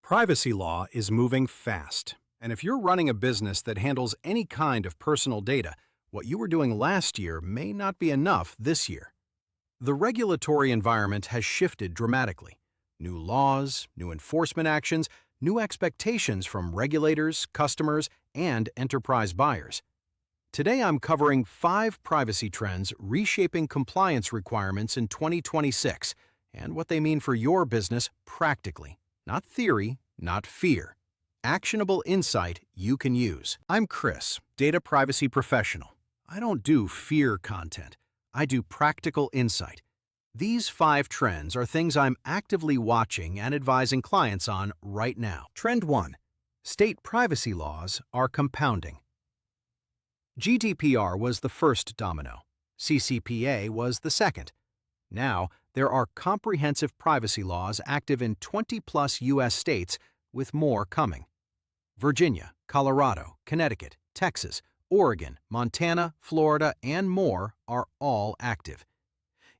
Privacy law is moving fast, and if you're running a business that handles any kind of personal data, what you were doing last year may not be enough this year. The regulatory environment has shifted dramatically. New laws, new enforcement actions, new expectations from regulators, customers, and enterprise buyers. Today I'm covering 5 privacy trends reshaping compliance requirements in 2026 and what they mean for your business practically. Not theory, not fear. Actionable insight you can use. I'm Chris, data privacy professional. I don't do fear content. I do practical insight. These 5 trends are things I'm actively watching and advising clients on right now. Trend 1. State privacy laws are compounding. GDPR was the first domino. CCPA was the second. Now, there are comprehensive privacy laws active in 20-plus U.S. states, with more coming. Virginia, Colorado, Connecticut, Texas, Oregon, Montana, Florida, and more are all active.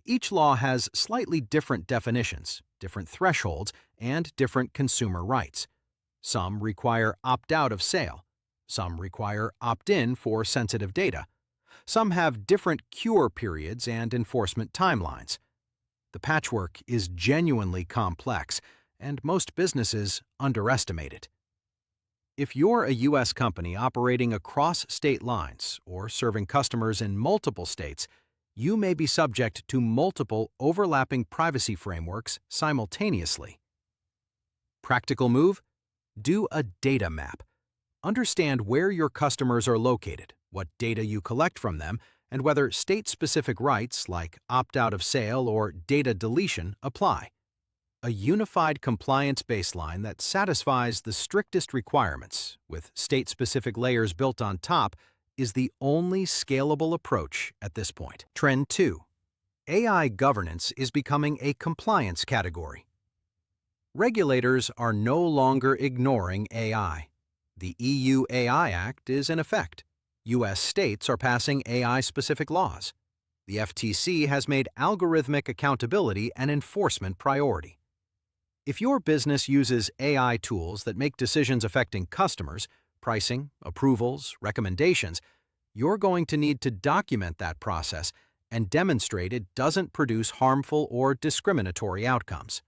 Each law has slightly different definitions, different thresholds, and different consumer rights. Some require opt-out of sale. Some require opt-in for sensitive data. Some have different cure periods and enforcement timelines. The patchwork is genuinely complex, and most businesses underestimate it. If you're a U.S. company operating across state lines or serving customers in multiple states, you may be subject to multiple overlapping privacy frameworks simultaneously. Practical move? Do a data map. Understand where your customers are located, what data you collect from them, and whether state-specific rights like opt-out of sale or data deletion apply. A unified compliance baseline that satisfies the strictest requirements, with state-specific layers built on top, is the only scalable approach at this point. Trend 2. AI governance is becoming a compliance category. Regulators are no longer ignoring AI. The EU AI Act is in effect. U.S. states are passing AI-specific laws. The FTC has made algorithmic accountability an enforcement priority. If your business uses AI tools that make decisions affecting customers, pricing, approvals, recommendations, you're going to need to document that process and demonstrate it doesn't produce harmful or discriminatory outcomes.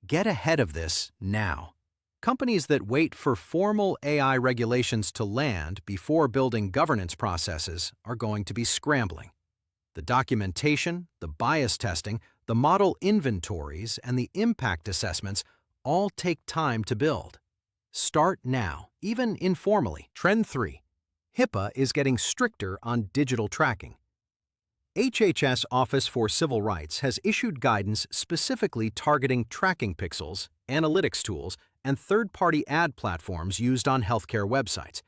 Get ahead of this now. Companies that wait for formal AI regulations to land before building governance processes are going to be scrambling. The documentation, the bias testing, the model inventories, and the impact assessments all take time to build. Start now, even informally. Trend 3. HIPAA is getting stricter on digital tracking. HHS Office for Civil Rights has issued guidance specifically targeting tracking pixels, analytics tools, and third-party ad platforms used on healthcare websites.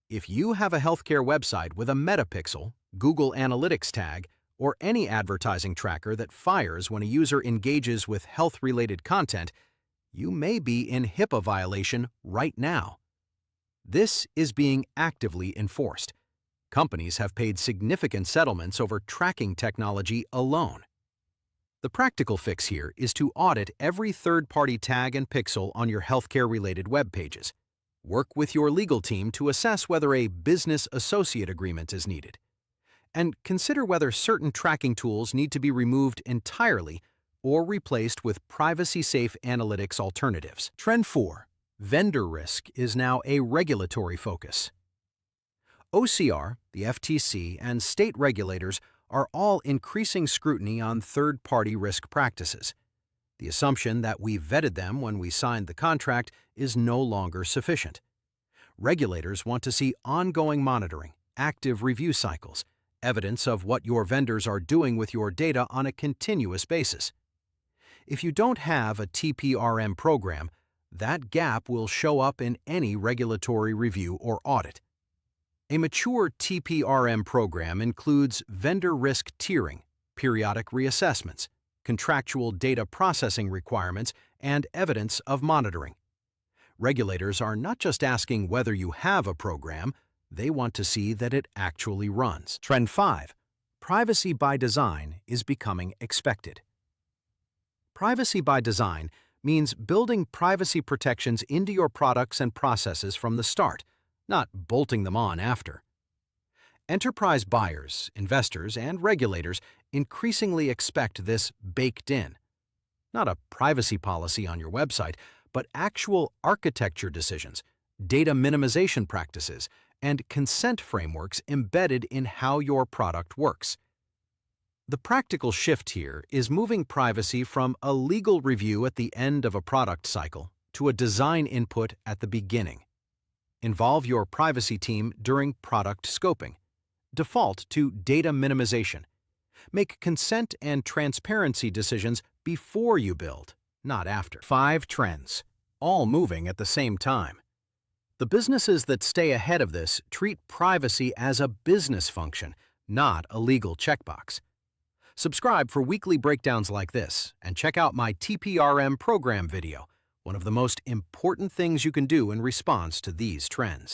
If you have a healthcare website with a metapixel, Google Analytics tag, or any advertising tracker that fires when a user engages with health-related content, you may be in HIPAA violation right now. This is being actively enforced. Companies have paid significant settlements over tracking technology alone. The practical fix here is to audit every third-party tag and pixel on your healthcare-related web pages. Work with your legal team to assess whether a business associate agreement is needed. And consider whether certain tracking tools need to be removed entirely or replaced with privacy-safe analytics alternatives. Trend 4. Vendor risk is now a regulatory focus. OCR, the FTC, and state regulators are all increasing scrutiny on third-party risk practices. The assumption that we vetted them when we signed the contract is no longer sufficient. Regulators want to see ongoing monitoring, active review cycles, evidence of what your vendors are doing with your data on a continuous basis. If you don't have a TPRM program, that gap will show up in any regulatory review or audit. A mature TPRM program includes vendor risk tiering, periodic reassessments, contractual data processing requirements, and evidence of monitoring. Regulators are not just asking whether you have a program, they want to see that it actually runs. Trend 5. Privacy by design is becoming expected. Privacy by design means building privacy protections into your products and processes from the start, not bolting them on after. Enterprise buyers, investors, and regulators increasingly expect this baked in. Not a privacy policy on your website, but actual architecture decisions, data minimization practices, and consent frameworks embedded in how your product works. The practical shift here is moving privacy from a legal review at the end of a product cycle to a design input at the beginning. Involve your privacy team during product scoping. Default to data minimization. Make consent and transparency decisions before you build, not after. 5 trends, all moving at the same time. The businesses that stay ahead of this treat privacy as a business function, not a legal checkbox. Subscribe for weekly breakdowns like this, and check out my TPRM program video, one of the most important things you can do in response to these trends.